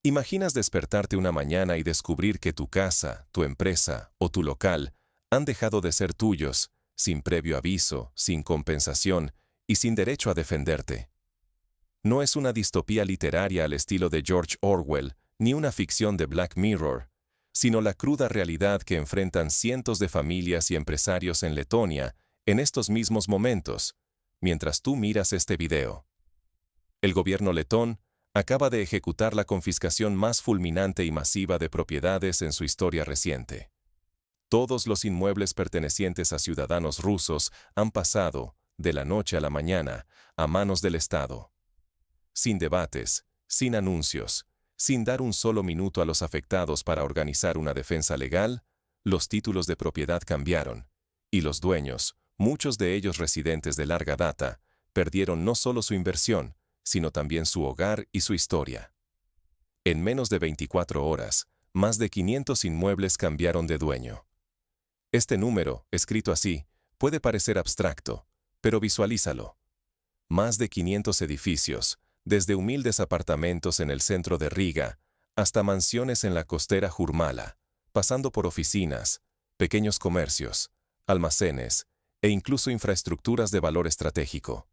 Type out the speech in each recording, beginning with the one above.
¿Imaginas despertarte una mañana y descubrir que tu casa, tu empresa o tu local han dejado de ser tuyos, sin previo aviso, sin compensación y sin derecho a defenderte? No es una distopía literaria al estilo de George Orwell, ni una ficción de Black Mirror, sino la cruda realidad que enfrentan cientos de familias y empresarios en Letonia en estos mismos momentos, mientras tú miras este video. El gobierno letón acaba de ejecutar la confiscación más fulminante y masiva de propiedades en su historia reciente. Todos los inmuebles pertenecientes a ciudadanos rusos han pasado, de la noche a la mañana, a manos del Estado. Sin debates, sin anuncios, sin dar un solo minuto a los afectados para organizar una defensa legal, los títulos de propiedad cambiaron, y los dueños, muchos de ellos residentes de larga data, perdieron no solo su inversión, sino también su hogar y su historia. En menos de 24 horas, más de 500 inmuebles cambiaron de dueño. Este número, escrito así, puede parecer abstracto, pero visualízalo. Más de 500 edificios, desde humildes apartamentos en el centro de Riga, hasta mansiones en la costera Jurmala, pasando por oficinas, pequeños comercios, almacenes e incluso infraestructuras de valor estratégico.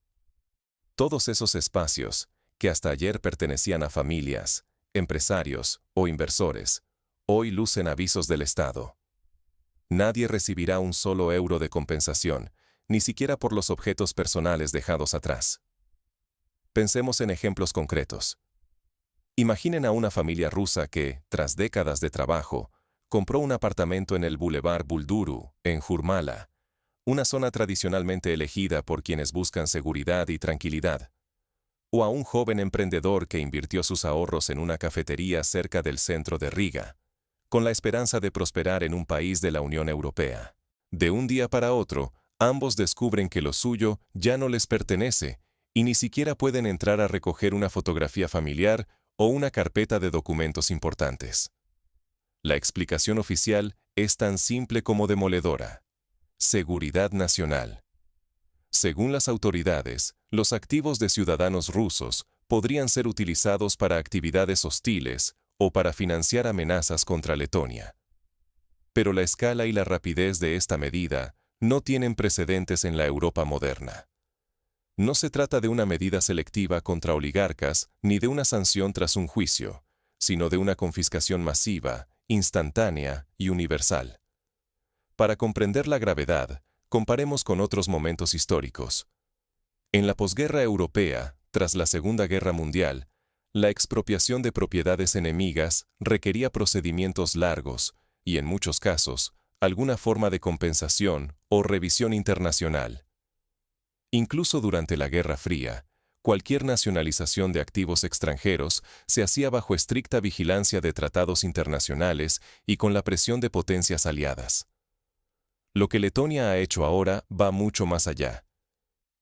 Todos esos espacios, que hasta ayer pertenecían a familias, empresarios o inversores, hoy lucen avisos del Estado. Nadie recibirá un solo euro de compensación, ni siquiera por los objetos personales dejados atrás. Pensemos en ejemplos concretos. Imaginen a una familia rusa que, tras décadas de trabajo, compró un apartamento en el Boulevard Bulduru, en Jurmala, una zona tradicionalmente elegida por quienes buscan seguridad y tranquilidad. O a un joven emprendedor que invirtió sus ahorros en una cafetería cerca del centro de Riga, con la esperanza de prosperar en un país de la Unión Europea. De un día para otro, ambos descubren que lo suyo ya no les pertenece y ni siquiera pueden entrar a recoger una fotografía familiar o una carpeta de documentos importantes. La explicación oficial es tan simple como demoledora. Seguridad nacional. Según las autoridades, los activos de ciudadanos rusos podrían ser utilizados para actividades hostiles o para financiar amenazas contra Letonia. Pero la escala y la rapidez de esta medida no tienen precedentes en la Europa moderna. No se trata de una medida selectiva contra oligarcas ni de una sanción tras un juicio, sino de una confiscación masiva, instantánea y universal. Para comprender la gravedad, comparemos con otros momentos históricos. En la posguerra europea, tras la Segunda Guerra Mundial, la expropiación de propiedades enemigas requería procedimientos largos y, en muchos casos, alguna forma de compensación o revisión internacional. Incluso durante la Guerra Fría, cualquier nacionalización de activos extranjeros se hacía bajo estricta vigilancia de tratados internacionales y con la presión de potencias aliadas. Lo que Letonia ha hecho ahora va mucho más allá.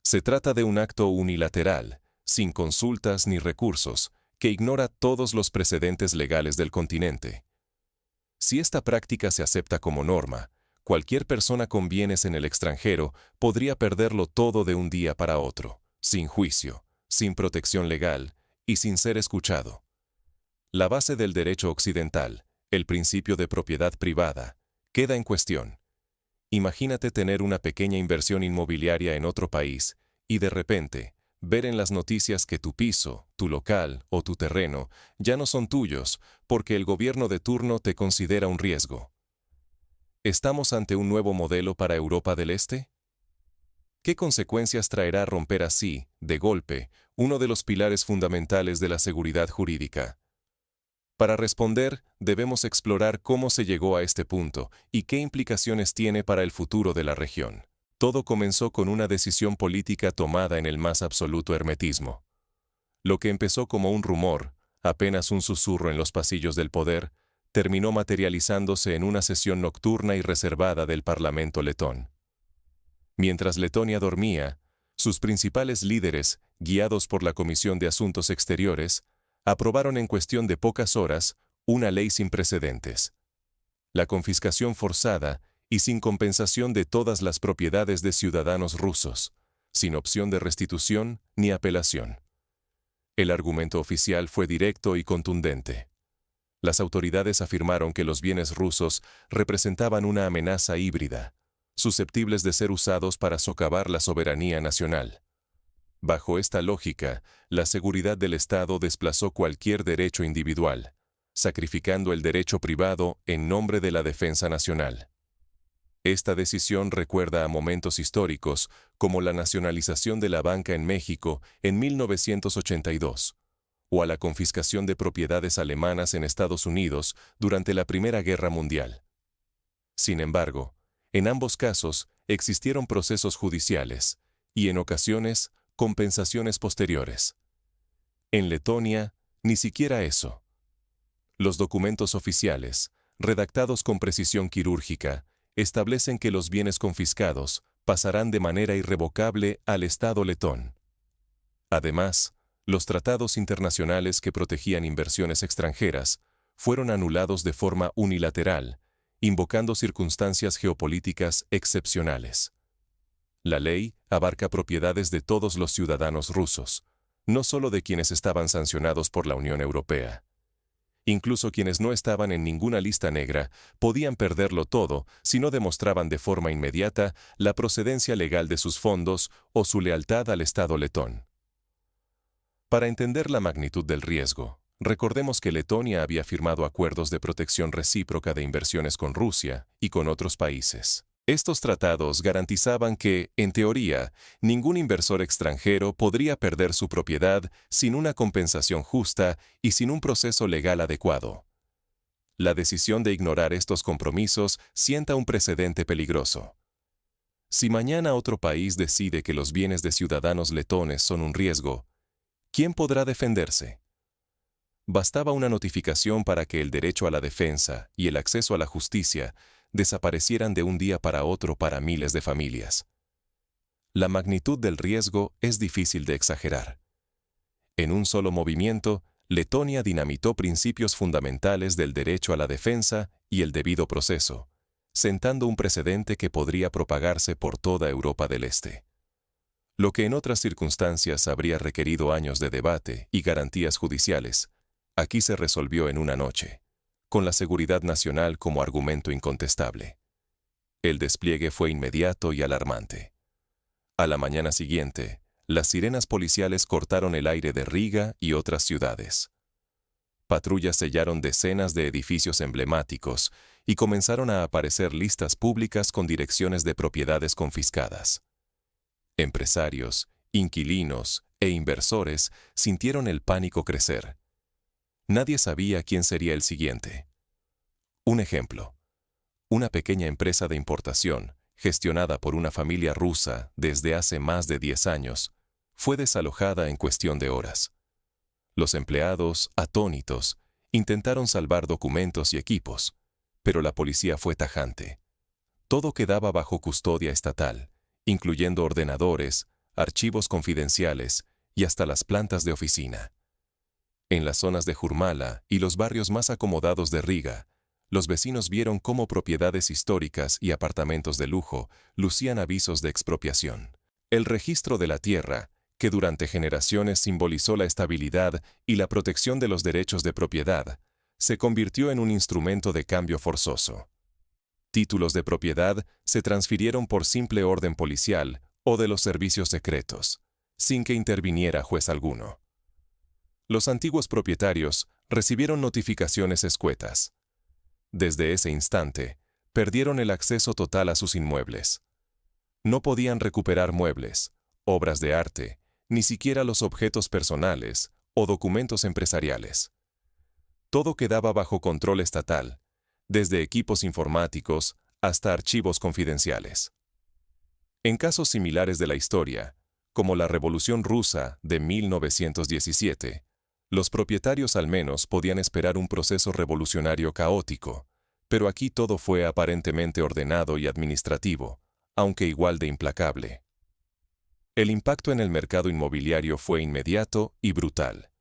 Se trata de un acto unilateral, sin consultas ni recursos, que ignora todos los precedentes legales del continente. Si esta práctica se acepta como norma, cualquier persona con bienes en el extranjero podría perderlo todo de un día para otro, sin juicio, sin protección legal y sin ser escuchado. La base del derecho occidental, el principio de propiedad privada, queda en cuestión. Imagínate tener una pequeña inversión inmobiliaria en otro país y de repente ver en las noticias que tu piso, tu local o tu terreno ya no son tuyos porque el gobierno de turno te considera un riesgo. ¿Estamos ante un nuevo modelo para Europa del Este? ¿Qué consecuencias traerá romper así, de golpe, uno de los pilares fundamentales de la seguridad jurídica? Para responder, debemos explorar cómo se llegó a este punto y qué implicaciones tiene para el futuro de la región. Todo comenzó con una decisión política tomada en el más absoluto hermetismo. Lo que empezó como un rumor, apenas un susurro en los pasillos del poder, terminó materializándose en una sesión nocturna y reservada del Parlamento letón. Mientras Letonia dormía, sus principales líderes, guiados por la Comisión de Asuntos Exteriores, aprobaron en cuestión de pocas horas una ley sin precedentes. La confiscación forzada y sin compensación de todas las propiedades de ciudadanos rusos, sin opción de restitución ni apelación. El argumento oficial fue directo y contundente. Las autoridades afirmaron que los bienes rusos representaban una amenaza híbrida, susceptibles de ser usados para socavar la soberanía nacional. Bajo esta lógica, la seguridad del Estado desplazó cualquier derecho individual, sacrificando el derecho privado en nombre de la defensa nacional. Esta decisión recuerda a momentos históricos como la nacionalización de la banca en México en 1982, o a la confiscación de propiedades alemanas en Estados Unidos durante la Primera Guerra Mundial. Sin embargo, en ambos casos existieron procesos judiciales y, en ocasiones, compensaciones posteriores. En Letonia, ni siquiera eso. Los documentos oficiales, redactados con precisión quirúrgica, establecen que los bienes confiscados pasarán de manera irrevocable al Estado letón. Además, los tratados internacionales que protegían inversiones extranjeras fueron anulados de forma unilateral, invocando circunstancias geopolíticas excepcionales. La ley abarca propiedades de todos los ciudadanos rusos, no solo de quienes estaban sancionados por la Unión Europea. Incluso quienes no estaban en ninguna lista negra podían perderlo todo si no demostraban de forma inmediata la procedencia legal de sus fondos o su lealtad al Estado letón. Para entender la magnitud del riesgo, recordemos que Letonia había firmado acuerdos de protección recíproca de inversiones con Rusia y con otros países. Estos tratados garantizaban que, en teoría, ningún inversor extranjero podría perder su propiedad sin una compensación justa y sin un proceso legal adecuado. La decisión de ignorar estos compromisos sienta un precedente peligroso. Si mañana otro país decide que los bienes de ciudadanos letones son un riesgo, ¿quién podrá defenderse? Bastaba una notificación para que el derecho a la defensa y el acceso a la justicia desaparecieran de un día para otro para miles de familias. La magnitud del riesgo es difícil de exagerar. En un solo movimiento, Letonia dinamitó principios fundamentales del derecho a la defensa y el debido proceso, sentando un precedente que podría propagarse por toda Europa del Este. Lo que en otras circunstancias habría requerido años de debate y garantías judiciales, aquí se resolvió en una noche, con la seguridad nacional como argumento incontestable. El despliegue fue inmediato y alarmante. A la mañana siguiente, las sirenas policiales cortaron el aire de Riga y otras ciudades. Patrullas sellaron decenas de edificios emblemáticos y comenzaron a aparecer listas públicas con direcciones de propiedades confiscadas. Empresarios, inquilinos e inversores sintieron el pánico crecer. Nadie sabía quién sería el siguiente. Un ejemplo. Una pequeña empresa de importación, gestionada por una familia rusa desde hace más de 10 años, fue desalojada en cuestión de horas. Los empleados, atónitos, intentaron salvar documentos y equipos, pero la policía fue tajante. Todo quedaba bajo custodia estatal, incluyendo ordenadores, archivos confidenciales y hasta las plantas de oficina. En las zonas de Jurmala y los barrios más acomodados de Riga, los vecinos vieron cómo propiedades históricas y apartamentos de lujo lucían avisos de expropiación. El registro de la tierra, que durante generaciones simbolizó la estabilidad y la protección de los derechos de propiedad, se convirtió en un instrumento de cambio forzoso. Títulos de propiedad se transfirieron por simple orden policial o de los servicios secretos, sin que interviniera juez alguno. Los antiguos propietarios recibieron notificaciones escuetas. Desde ese instante, perdieron el acceso total a sus inmuebles. No podían recuperar muebles, obras de arte, ni siquiera los objetos personales o documentos empresariales. Todo quedaba bajo control estatal, desde equipos informáticos hasta archivos confidenciales. En casos similares de la historia, como la Revolución Rusa de 1917, los propietarios al menos podían esperar un proceso revolucionario caótico, pero aquí todo fue aparentemente ordenado y administrativo, aunque igual de implacable. El impacto en el mercado inmobiliario fue inmediato y brutal.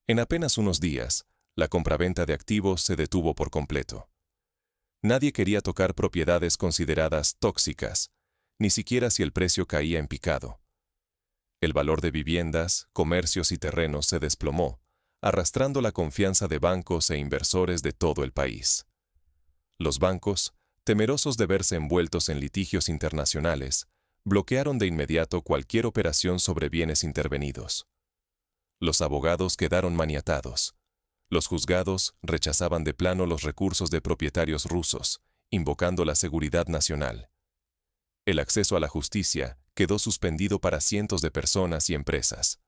En apenas unos días, la compraventa de activos se detuvo por completo. Nadie quería tocar propiedades consideradas tóxicas, ni siquiera si el precio caía en picado. El valor de viviendas, comercios y terrenos se desplomó, arrastrando la confianza de bancos e inversores de todo el país. Los bancos, temerosos de verse envueltos en litigios internacionales, bloquearon de inmediato cualquier operación sobre bienes intervenidos. Los abogados quedaron maniatados. Los juzgados rechazaban de plano los recursos de propietarios rusos, invocando la seguridad nacional. El acceso a la justicia quedó suspendido para cientos de personas y empresas.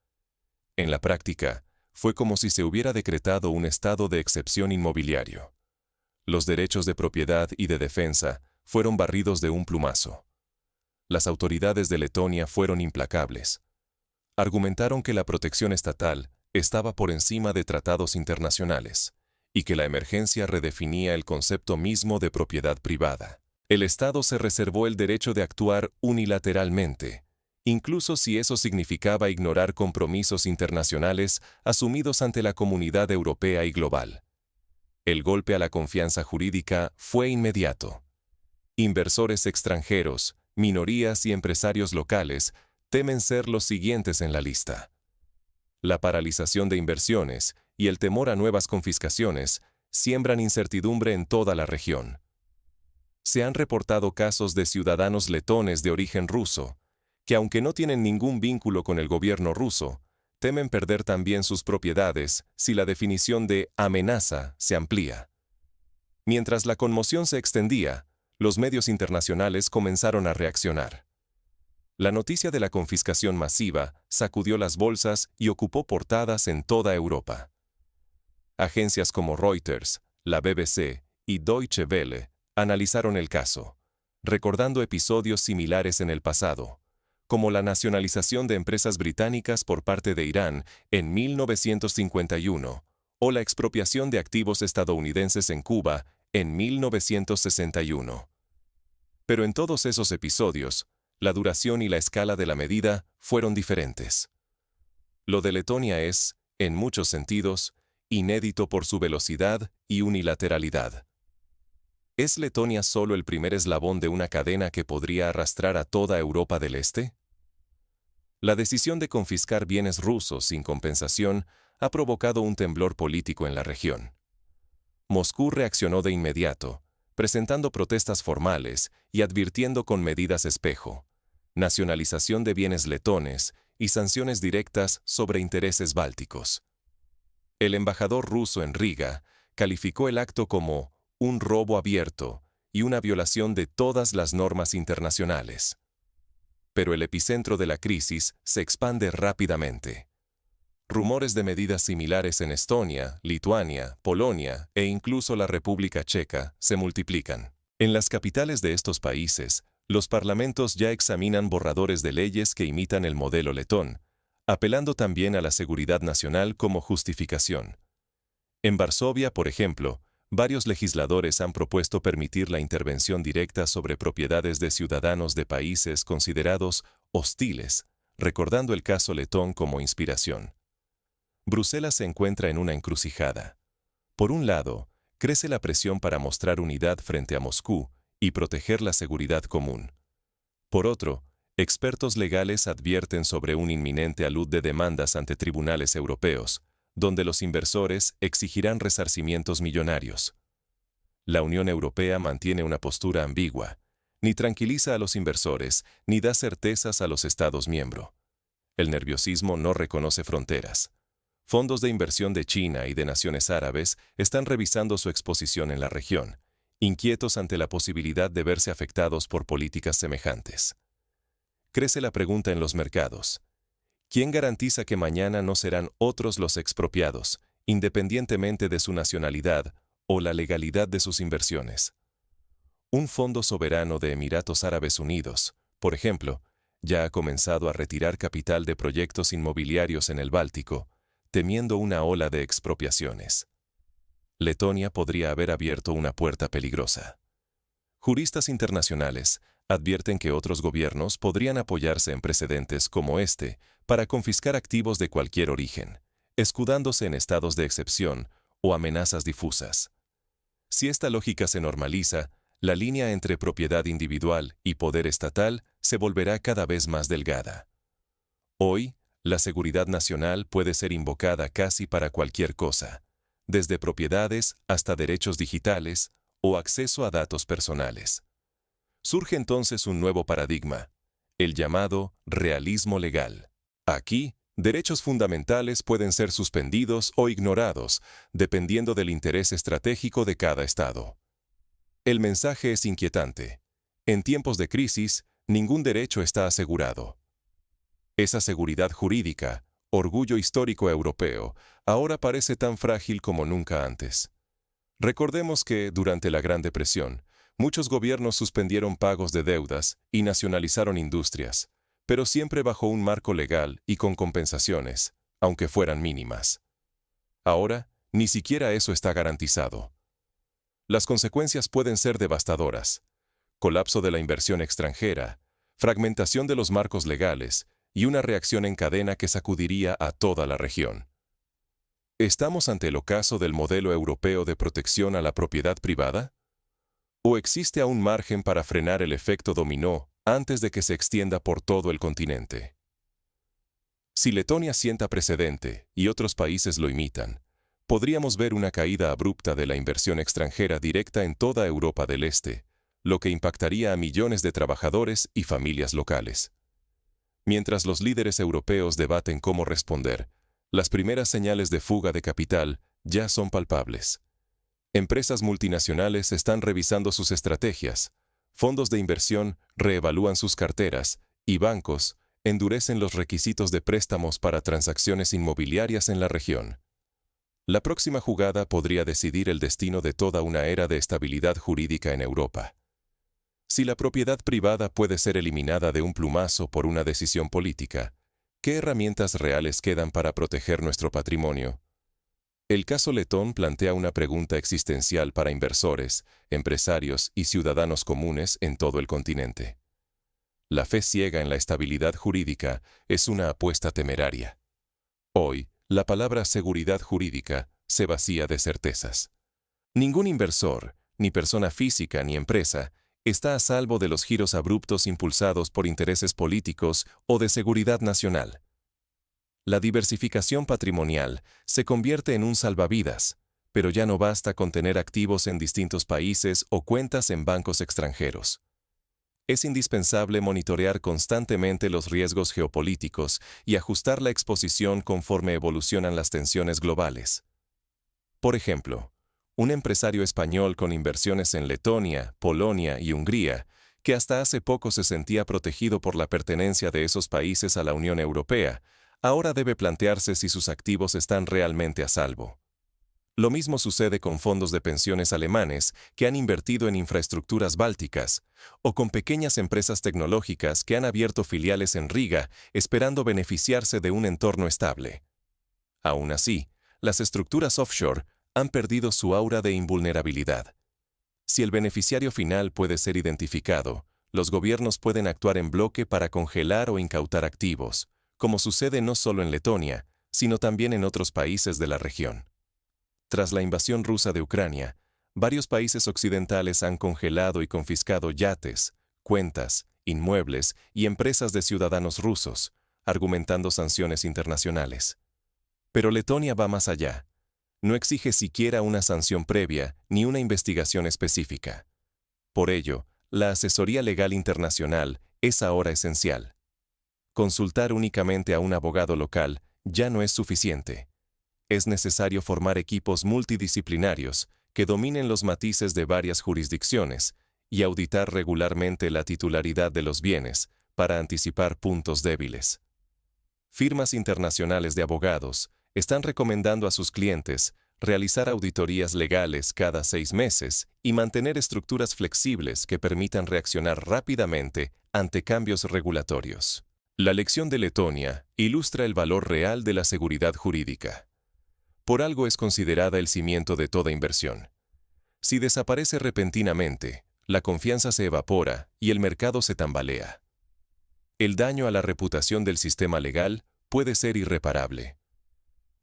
En la práctica, fue como si se hubiera decretado un estado de excepción inmobiliario. Los derechos de propiedad y de defensa fueron barridos de un plumazo. Las autoridades de Letonia fueron implacables. Argumentaron que la protección estatal estaba por encima de tratados internacionales y que la emergencia redefinía el concepto mismo de propiedad privada. El Estado se reservó el derecho de actuar unilateralmente, incluso si eso significaba ignorar compromisos internacionales asumidos ante la comunidad europea y global. El golpe a la confianza jurídica fue inmediato. Inversores extranjeros, minorías y empresarios locales temen ser los siguientes en la lista. La paralización de inversiones y el temor a nuevas confiscaciones siembran incertidumbre en toda la región. Se han reportado casos de ciudadanos letones de origen ruso, que aunque no tienen ningún vínculo con el gobierno ruso, temen perder también sus propiedades si la definición de amenaza se amplía. Mientras la conmoción se extendía, los medios internacionales comenzaron a reaccionar. La noticia de la confiscación masiva sacudió las bolsas y ocupó portadas en toda Europa. Agencias como Reuters, la BBC y Deutsche Welle analizaron el caso, recordando episodios similares en el pasado, como la nacionalización de empresas británicas por parte de Irán en 1951 o la expropiación de activos estadounidenses en Cuba en 1961. Pero en todos esos episodios, la duración y la escala de la medida fueron diferentes. Lo de Letonia es, en muchos sentidos, inédito por su velocidad y unilateralidad. ¿Es Letonia solo el primer eslabón de una cadena que podría arrastrar a toda Europa del Este? La decisión de confiscar bienes rusos sin compensación ha provocado un temblor político en la región. Moscú reaccionó de inmediato, presentando protestas formales y advirtiendo con medidas espejo, nacionalización de bienes letones y sanciones directas sobre intereses bálticos. El embajador ruso en Riga calificó el acto como un robo abierto y una violación de todas las normas internacionales. Pero el epicentro de la crisis se expande rápidamente. Rumores de medidas similares en Estonia, Lituania, Polonia e incluso la República Checa se multiplican. En las capitales de estos países, los parlamentos ya examinan borradores de leyes que imitan el modelo letón, apelando también a la seguridad nacional como justificación. En Varsovia, por ejemplo, varios legisladores han propuesto permitir la intervención directa sobre propiedades de ciudadanos de países considerados hostiles, recordando el caso letón como inspiración. Bruselas se encuentra en una encrucijada. Por un lado, crece la presión para mostrar unidad frente a Moscú y proteger la seguridad común. Por otro, expertos legales advierten sobre un inminente alud de demandas ante tribunales europeos, donde los inversores exigirán resarcimientos millonarios. La Unión Europea mantiene una postura ambigua, ni tranquiliza a los inversores, ni da certezas a los Estados miembros. El nerviosismo no reconoce fronteras. Fondos de inversión de China y de naciones árabes están revisando su exposición en la región, inquietos ante la posibilidad de verse afectados por políticas semejantes. Crece la pregunta en los mercados. ¿Quién garantiza que mañana no serán otros los expropiados, independientemente de su nacionalidad o la legalidad de sus inversiones? Un fondo soberano de Emiratos Árabes Unidos, por ejemplo, ya ha comenzado a retirar capital de proyectos inmobiliarios en el Báltico, temiendo una ola de expropiaciones. Letonia podría haber abierto una puerta peligrosa. Juristas internacionales advierten que otros gobiernos podrían apoyarse en precedentes como este para confiscar activos de cualquier origen, escudándose en estados de excepción o amenazas difusas. Si esta lógica se normaliza, la línea entre propiedad individual y poder estatal se volverá cada vez más delgada. Hoy, La seguridad nacional puede ser invocada casi para cualquier cosa, desde propiedades hasta derechos digitales o acceso a datos personales. Surge entonces un nuevo paradigma, el llamado realismo legal. Aquí, derechos fundamentales pueden ser suspendidos o ignorados, dependiendo del interés estratégico de cada Estado. El mensaje es inquietante. En tiempos de crisis, ningún derecho está asegurado. Esa seguridad jurídica, orgullo histórico europeo, ahora parece tan frágil como nunca antes. Recordemos que, durante la Gran Depresión, muchos gobiernos suspendieron pagos de deudas y nacionalizaron industrias, pero siempre bajo un marco legal y con compensaciones, aunque fueran mínimas. Ahora, ni siquiera eso está garantizado. Las consecuencias pueden ser devastadoras. Colapso de la inversión extranjera, fragmentación de los marcos legales y una reacción en cadena que sacudiría a toda la región. ¿Estamos ante el ocaso del modelo europeo de protección a la propiedad privada? ¿O existe aún margen para frenar el efecto dominó antes de que se extienda por todo el continente? Si Letonia sienta precedente y otros países lo imitan, podríamos ver una caída abrupta de la inversión extranjera directa en toda Europa del Este, lo que impactaría a millones de trabajadores y familias locales. Mientras los líderes europeos debaten cómo responder, las primeras señales de fuga de capital ya son palpables. Empresas multinacionales están revisando sus estrategias, fondos de inversión reevalúan sus carteras y bancos endurecen los requisitos de préstamos para transacciones inmobiliarias en la región. La próxima jugada podría decidir el destino de toda una era de estabilidad jurídica en Europa. Si la propiedad privada puede ser eliminada de un plumazo por una decisión política, ¿qué herramientas reales quedan para proteger nuestro patrimonio? El caso letón plantea una pregunta existencial para inversores, empresarios y ciudadanos comunes en todo el continente. La fe ciega en la estabilidad jurídica es una apuesta temeraria. Hoy, la palabra seguridad jurídica se vacía de certezas. Ningún inversor, ni persona física ni empresa, está a salvo de los giros abruptos impulsados por intereses políticos o de seguridad nacional. La diversificación patrimonial se convierte en un salvavidas, pero ya no basta con tener activos en distintos países o cuentas en bancos extranjeros. Es indispensable monitorear constantemente los riesgos geopolíticos y ajustar la exposición conforme evolucionan las tensiones globales. Por ejemplo, un empresario español con inversiones en Letonia, Polonia y Hungría, que hasta hace poco se sentía protegido por la pertenencia de esos países a la Unión Europea, ahora debe plantearse si sus activos están realmente a salvo. Lo mismo sucede con fondos de pensiones alemanes que han invertido en infraestructuras bálticas, o con pequeñas empresas tecnológicas que han abierto filiales en Riga esperando beneficiarse de un entorno estable. Aún así, las estructuras offshore han perdido su aura de invulnerabilidad. Si el beneficiario final puede ser identificado, los gobiernos pueden actuar en bloque para congelar o incautar activos, como sucede no solo en Letonia, sino también en otros países de la región. Tras la invasión rusa de Ucrania, varios países occidentales han congelado y confiscado yates, cuentas, inmuebles y empresas de ciudadanos rusos, argumentando sanciones internacionales. Pero Letonia va más allá. No exige siquiera una sanción previa ni una investigación específica. Por ello, la asesoría legal internacional es ahora esencial. Consultar únicamente a un abogado local ya no es suficiente. Es necesario formar equipos multidisciplinarios que dominen los matices de varias jurisdicciones y auditar regularmente la titularidad de los bienes para anticipar puntos débiles. Firmas internacionales de abogados están recomendando a sus clientes realizar auditorías legales cada 6 meses y mantener estructuras flexibles que permitan reaccionar rápidamente ante cambios regulatorios. La lección de Letonia ilustra el valor real de la seguridad jurídica. Por algo es considerada el cimiento de toda inversión. Si desaparece repentinamente, la confianza se evapora y el mercado se tambalea. El daño a la reputación del sistema legal puede ser irreparable.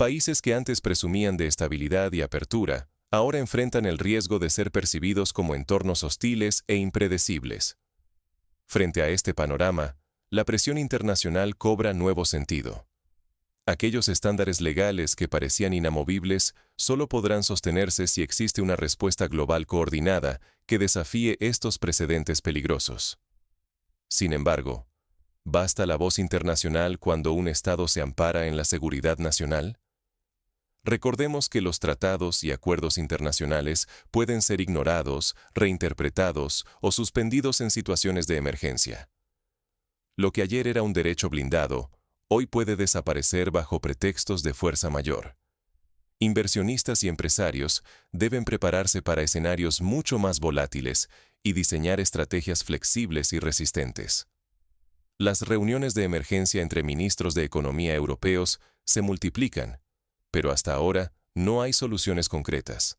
Países que antes presumían de estabilidad y apertura, ahora enfrentan el riesgo de ser percibidos como entornos hostiles e impredecibles. Frente a este panorama, la presión internacional cobra nuevo sentido. Aquellos estándares legales que parecían inamovibles solo podrán sostenerse si existe una respuesta global coordinada que desafíe estos precedentes peligrosos. Sin embargo, ¿basta la voz internacional cuando un Estado se ampara en la seguridad nacional? Recordemos que los tratados y acuerdos internacionales pueden ser ignorados, reinterpretados o suspendidos en situaciones de emergencia. Lo que ayer era un derecho blindado, hoy puede desaparecer bajo pretextos de fuerza mayor. Inversionistas y empresarios deben prepararse para escenarios mucho más volátiles y diseñar estrategias flexibles y resistentes. Las reuniones de emergencia entre ministros de economía europeos se multiplican, pero hasta ahora no hay soluciones concretas.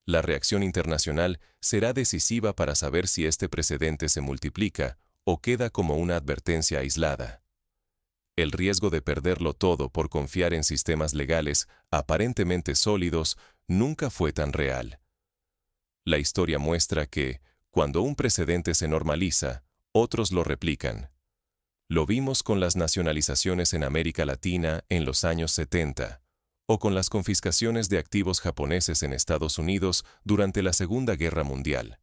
La reacción internacional será decisiva para saber si este precedente se multiplica o queda como una advertencia aislada. El riesgo de perderlo todo por confiar en sistemas legales aparentemente sólidos nunca fue tan real. La historia muestra que, cuando un precedente se normaliza, otros lo replican. Lo vimos con las nacionalizaciones en América Latina en los años 70, o con las confiscaciones de activos japoneses en Estados Unidos durante la Segunda Guerra Mundial.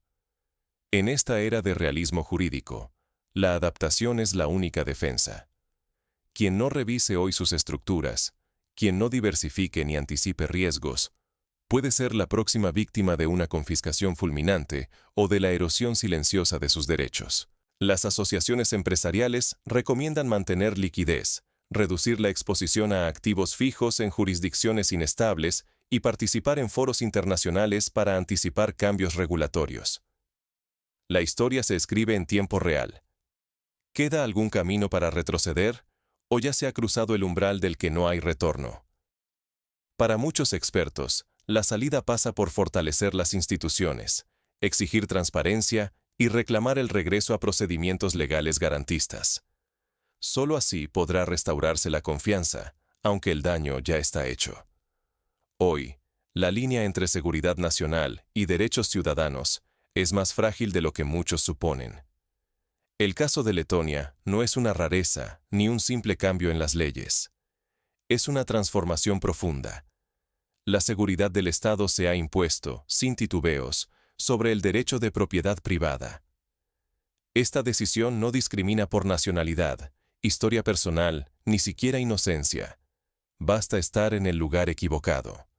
En esta era de realismo jurídico, la adaptación es la única defensa. Quien no revise hoy sus estructuras, quien no diversifique ni anticipe riesgos, puede ser la próxima víctima de una confiscación fulminante o de la erosión silenciosa de sus derechos. Las asociaciones empresariales recomiendan mantener liquidez, reducir la exposición a activos fijos en jurisdicciones inestables y participar en foros internacionales para anticipar cambios regulatorios. La historia se escribe en tiempo real. ¿Queda algún camino para retroceder? ¿O ya se ha cruzado el umbral del que no hay retorno? Para muchos expertos, la salida pasa por fortalecer las instituciones, exigir transparencia y reclamar el regreso a procedimientos legales garantistas. Solo así podrá restaurarse la confianza, aunque el daño ya está hecho. Hoy, la línea entre seguridad nacional y derechos ciudadanos es más frágil de lo que muchos suponen. El caso de Letonia no es una rareza ni un simple cambio en las leyes. Es una transformación profunda. La seguridad del Estado se ha impuesto, sin titubeos, sobre el derecho de propiedad privada. Esta decisión no discrimina por nacionalidad, historia personal, ni siquiera inocencia. Basta estar en el lugar equivocado.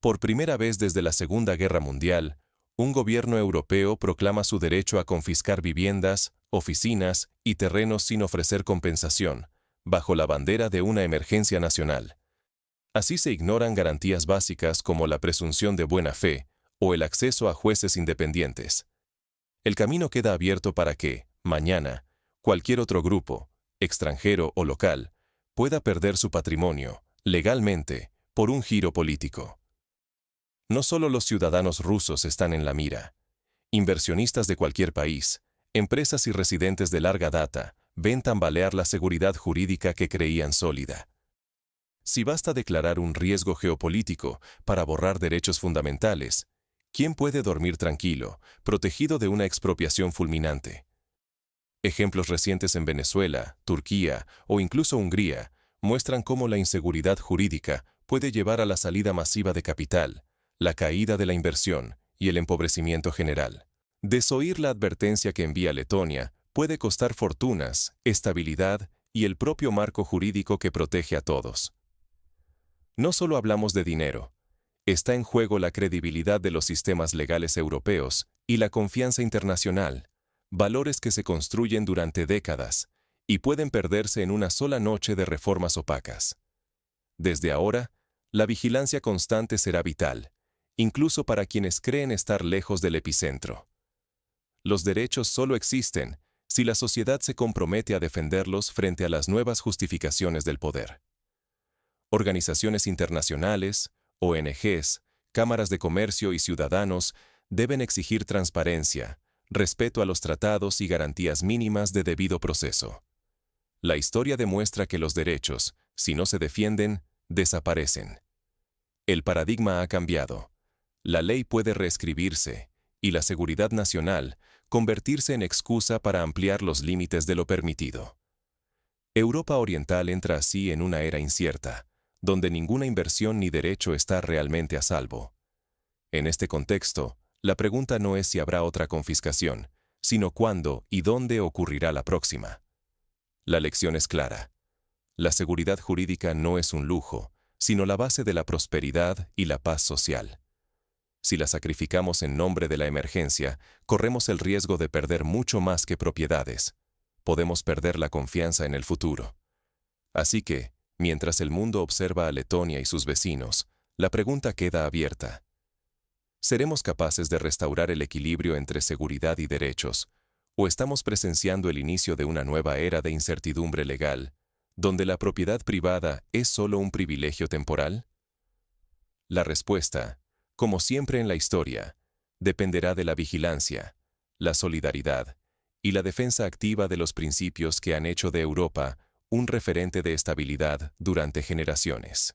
Por primera vez desde la Segunda Guerra Mundial, un gobierno europeo proclama su derecho a confiscar viviendas, oficinas y terrenos sin ofrecer compensación, bajo la bandera de una emergencia nacional. Así se ignoran garantías básicas como la presunción de buena fe o el acceso a jueces independientes. El camino queda abierto para que, mañana, cualquier otro grupo, extranjero o local, pueda perder su patrimonio, legalmente, por un giro político. No solo los ciudadanos rusos están en la mira. Inversionistas de cualquier país, empresas y residentes de larga data, ven tambalear la seguridad jurídica que creían sólida. Si basta declarar un riesgo geopolítico para borrar derechos fundamentales, ¿quién puede dormir tranquilo, protegido de una expropiación fulminante? Ejemplos recientes en Venezuela, Turquía o incluso Hungría muestran cómo la inseguridad jurídica puede llevar a la salida masiva de capital, la caída de la inversión y el empobrecimiento general. Desoír la advertencia que envía Letonia puede costar fortunas, estabilidad y el propio marco jurídico que protege a todos. No solo hablamos de dinero. Está en juego la credibilidad de los sistemas legales europeos y la confianza internacional, valores que se construyen durante décadas y pueden perderse en una sola noche de reformas opacas. Desde ahora, la vigilancia constante será vital, incluso para quienes creen estar lejos del epicentro. Los derechos solo existen si la sociedad se compromete a defenderlos frente a las nuevas justificaciones del poder. Organizaciones internacionales, ONGs, cámaras de comercio y ciudadanos deben exigir transparencia, respeto a los tratados y garantías mínimas de debido proceso. La historia demuestra que los derechos, si no se defienden, desaparecen. El paradigma ha cambiado. La ley puede reescribirse y la seguridad nacional convertirse en excusa para ampliar los límites de lo permitido. Europa Oriental entra así en una era incierta, donde ninguna inversión ni derecho está realmente a salvo. En este contexto, la pregunta no es si habrá otra confiscación, sino cuándo y dónde ocurrirá la próxima. La lección es clara. La seguridad jurídica no es un lujo, sino la base de la prosperidad y la paz social. Si la sacrificamos en nombre de la emergencia, corremos el riesgo de perder mucho más que propiedades. Podemos perder la confianza en el futuro. Así que, mientras el mundo observa a Letonia y sus vecinos, la pregunta queda abierta. ¿Seremos capaces de restaurar el equilibrio entre seguridad y derechos, o estamos presenciando el inicio de una nueva era de incertidumbre legal, donde la propiedad privada es solo un privilegio temporal? La respuesta, como siempre en la historia, dependerá de la vigilancia, la solidaridad y la defensa activa de los principios que han hecho de Europa un referente de estabilidad durante generaciones.